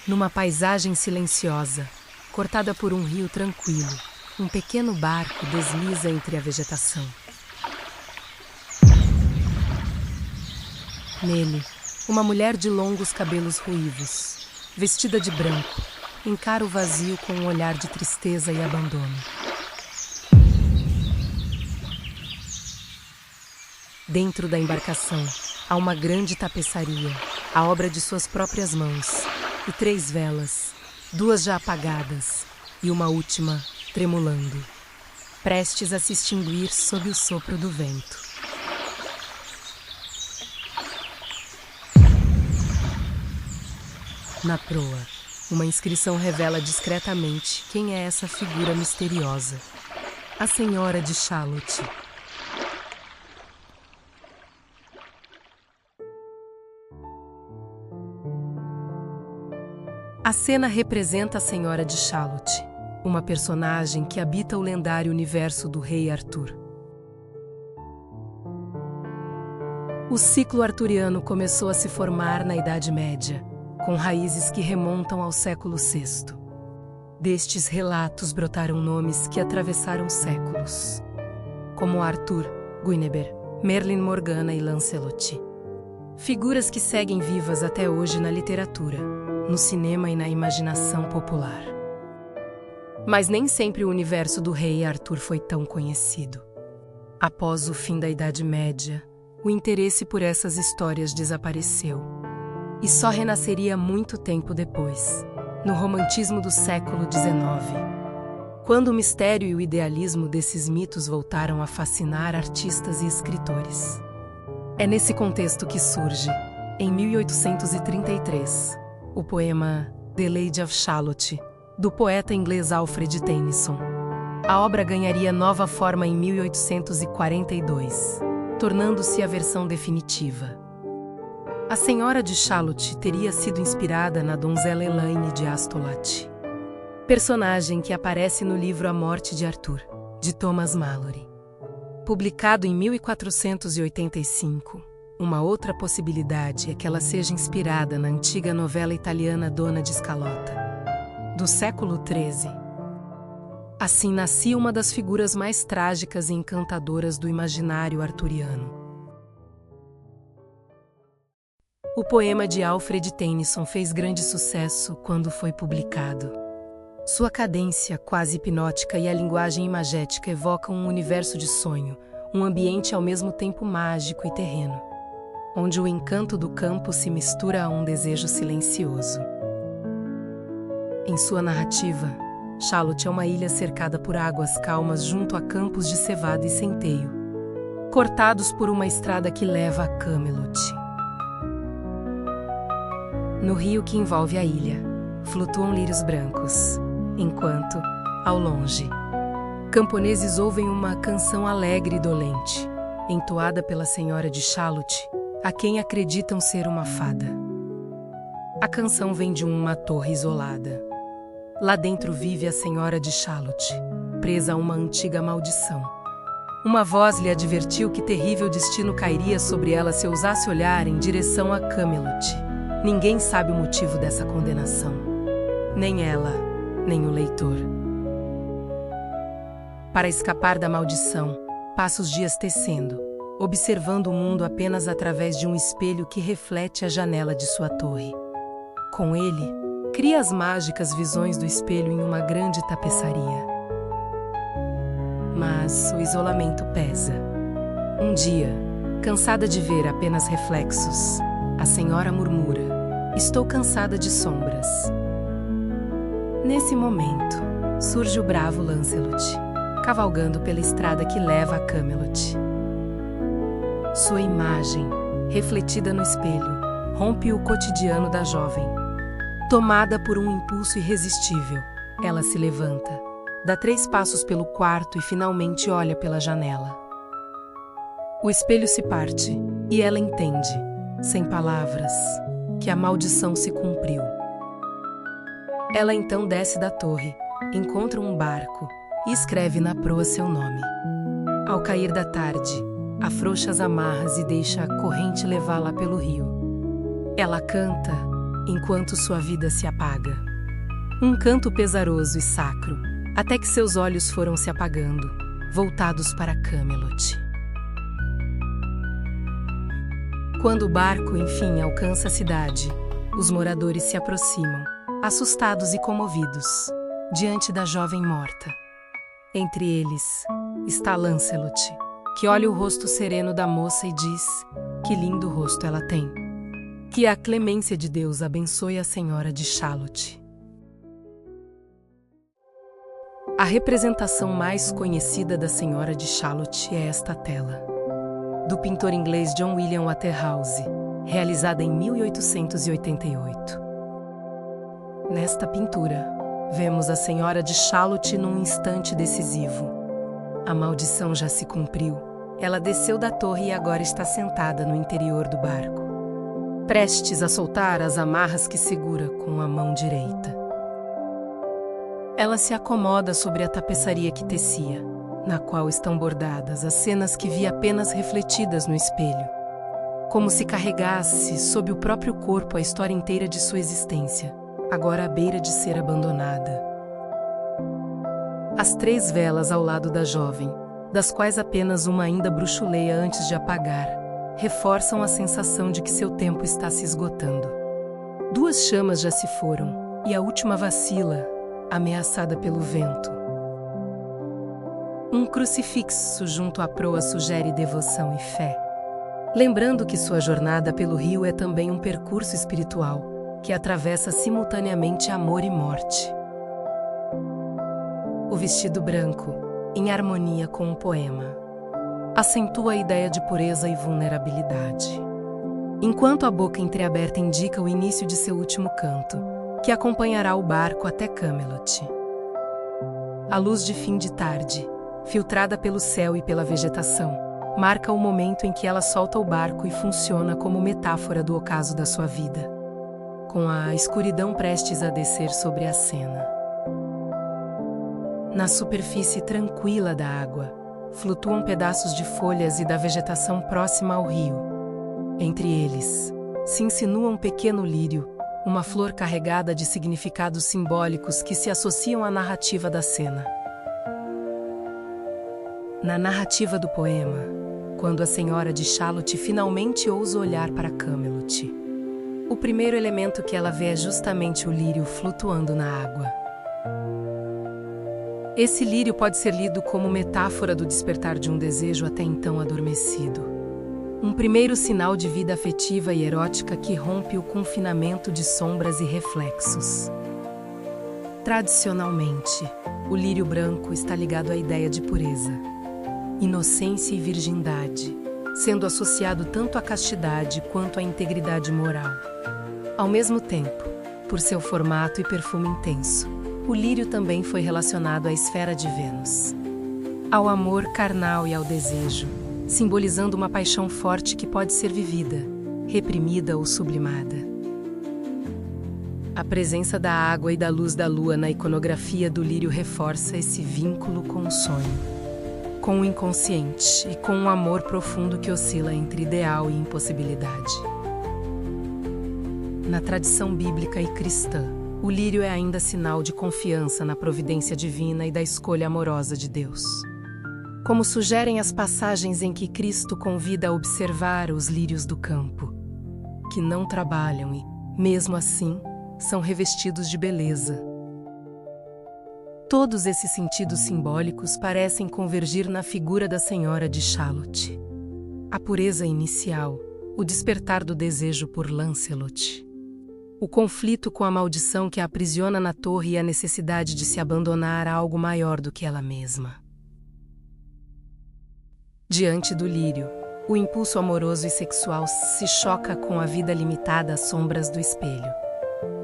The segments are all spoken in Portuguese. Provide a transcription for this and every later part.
Numa paisagem silenciosa, cortada por um rio tranquilo, um pequeno barco desliza entre a vegetação. Nele, uma mulher de longos cabelos ruivos, vestida de branco, encara o vazio com um olhar de tristeza e abandono. Dentro da embarcação, há uma grande tapeçaria, a obra de suas próprias mãos, e 3 velas, 2 já apagadas e uma última tremulando, prestes a se extinguir sob o sopro do vento. Na proa, uma inscrição revela discretamente quem é essa figura misteriosa: a Senhora de Shalott. A cena representa a Senhora de Shalott, uma personagem que habita o lendário universo do Rei Arthur. O ciclo arturiano começou a se formar na Idade Média, com raízes que remontam ao século VI. Destes relatos brotaram nomes que atravessaram séculos, como Arthur, Guinevere, Merlin Morgana e Lancelot. Figuras que seguem vivas até hoje na literatura, no cinema e na imaginação popular. Mas nem sempre o universo do Rei Arthur foi tão conhecido. Após o fim da Idade Média, o interesse por essas histórias desapareceu, e só renasceria muito tempo depois, no romantismo do século XIX, quando o mistério e o idealismo desses mitos voltaram a fascinar artistas e escritores. É nesse contexto que surge, em 1833, o poema The Lady of Shalott, do poeta inglês Alfred Tennyson. A obra ganharia nova forma em 1842, tornando-se a versão definitiva. A Senhora de Shalott teria sido inspirada na donzela Elaine de Astolat, personagem que aparece no livro A Morte de Arthur, de Thomas Malory. Publicado em 1485, uma outra possibilidade é que ela seja inspirada na antiga novela italiana Donna di Scalota, do século XIII. Assim nascia uma das figuras mais trágicas e encantadoras do imaginário arturiano. O poema de Alfred Tennyson fez grande sucesso quando foi publicado. Sua cadência quase hipnótica e a linguagem imagética evocam um universo de sonho, um ambiente ao mesmo tempo mágico e terreno, onde o encanto do campo se mistura a um desejo silencioso. Em sua narrativa, Shalott é uma ilha cercada por águas calmas junto a campos de cevada e centeio, cortados por uma estrada que leva a Camelot. No rio que envolve a ilha, flutuam lírios brancos, enquanto, ao longe, camponeses ouvem uma canção alegre e dolente, entoada pela Senhora de Shalott, a quem acreditam ser uma fada. A canção vem de uma torre isolada. Lá dentro vive a Senhora de Shalott, presa a uma antiga maldição. Uma voz lhe advertiu que terrível destino cairia sobre ela se ousasse olhar em direção a Camelot. Ninguém sabe o motivo dessa condenação. Nem ela, nem o leitor. Para escapar da maldição, passa os dias tecendo, observando o mundo apenas através de um espelho que reflete a janela de sua torre. Com ele, cria as mágicas visões do espelho em uma grande tapeçaria. Mas o isolamento pesa. Um dia, cansada de ver apenas reflexos, a senhora murmura: "Estou cansada de sombras." Nesse momento, surge o bravo Lancelot, cavalgando pela estrada que leva a Camelot. Sua imagem, refletida no espelho, rompe o cotidiano da jovem. Tomada por um impulso irresistível, ela se levanta, dá 3 passos pelo quarto e finalmente olha pela janela. O espelho se parte e ela entende, sem palavras, que a maldição se cumpriu. Ela então desce da torre, encontra um barco e escreve na proa seu nome. Ao cair da tarde, afrouxa as amarras e deixa a corrente levá-la pelo rio. Ela canta, enquanto sua vida se apaga. Um canto pesaroso e sacro, até que seus olhos foram se apagando, voltados para Camelot. Quando o barco, enfim, alcança a cidade, os moradores se aproximam, assustados e comovidos, diante da jovem morta. Entre eles está Lancelot, que olha o rosto sereno da moça e diz: que lindo rosto ela tem. Que a clemência de Deus abençoe a Senhora de Shalott. A representação mais conhecida da Senhora de Shalott é esta tela, do pintor inglês John William Waterhouse, realizada em 1888. Nesta pintura, vemos a Senhora de Shalott num instante decisivo. A maldição já se cumpriu. Ela desceu da torre e agora está sentada no interior do barco, prestes a soltar as amarras que segura com a mão direita. Ela se acomoda sobre a tapeçaria que tecia, na qual estão bordadas as cenas que via apenas refletidas no espelho, como se carregasse sob o próprio corpo a história inteira de sua existência, agora à beira de ser abandonada. As 3 velas ao lado da jovem, das quais apenas uma ainda bruxuleia antes de apagar, reforçam a sensação de que seu tempo está se esgotando. 2 chamas já se foram, e a última vacila, ameaçada pelo vento. Um crucifixo junto à proa sugere devoção e fé, lembrando que sua jornada pelo rio é também um percurso espiritual, que atravessa simultaneamente amor e morte. O vestido branco, em harmonia com o poema, acentua a ideia de pureza e vulnerabilidade, enquanto a boca entreaberta indica o início de seu último canto, que acompanhará o barco até Camelot. A luz de fim de tarde, filtrada pelo céu e pela vegetação, marca o momento em que ela solta o barco e funciona como metáfora do ocaso da sua vida, com a escuridão prestes a descer sobre a cena. Na superfície tranquila da água, flutuam pedaços de folhas e da vegetação próxima ao rio. Entre eles, se insinua um pequeno lírio, uma flor carregada de significados simbólicos que se associam à narrativa da cena. Na narrativa do poema, quando a Senhora de Shalott finalmente ousa olhar para Camelot, o primeiro elemento que ela vê é justamente o lírio flutuando na água. Esse lírio pode ser lido como metáfora do despertar de um desejo até então adormecido. Um primeiro sinal de vida afetiva e erótica que rompe o confinamento de sombras e reflexos. Tradicionalmente, o lírio branco está ligado à ideia de pureza, inocência e virgindade, sendo associado tanto à castidade quanto à integridade moral. Ao mesmo tempo, por seu formato e perfume intenso, o lírio também foi relacionado à esfera de Vênus, ao amor carnal e ao desejo, simbolizando uma paixão forte que pode ser vivida, reprimida ou sublimada. A presença da água e da luz da lua na iconografia do lírio reforça esse vínculo com o sonho, com o inconsciente e com um amor profundo que oscila entre ideal e impossibilidade. Na tradição bíblica e cristã, o lírio é ainda sinal de confiança na providência divina e da escolha amorosa de Deus. Como sugerem as passagens em que Cristo convida a observar os lírios do campo, que não trabalham e, mesmo assim, são revestidos de beleza. Todos esses sentidos simbólicos parecem convergir na figura da Senhora de Shalott. A pureza inicial, o despertar do desejo por Lancelot, o conflito com a maldição que a aprisiona na torre e a necessidade de se abandonar a algo maior do que ela mesma. Diante do lírio, o impulso amoroso e sexual se choca com a vida limitada às sombras do espelho,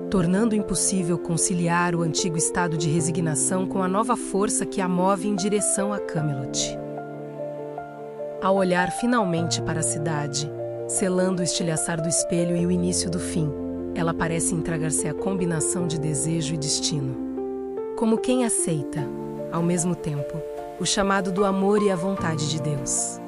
tornando impossível conciliar o antigo estado de resignação com a nova força que a move em direção a Camelot. Ao olhar finalmente para a cidade, selando o estilhaçar do espelho e o início do fim, ela parece entregar-se à combinação de desejo e destino, como quem aceita, ao mesmo tempo, o chamado do amor e a vontade de Deus.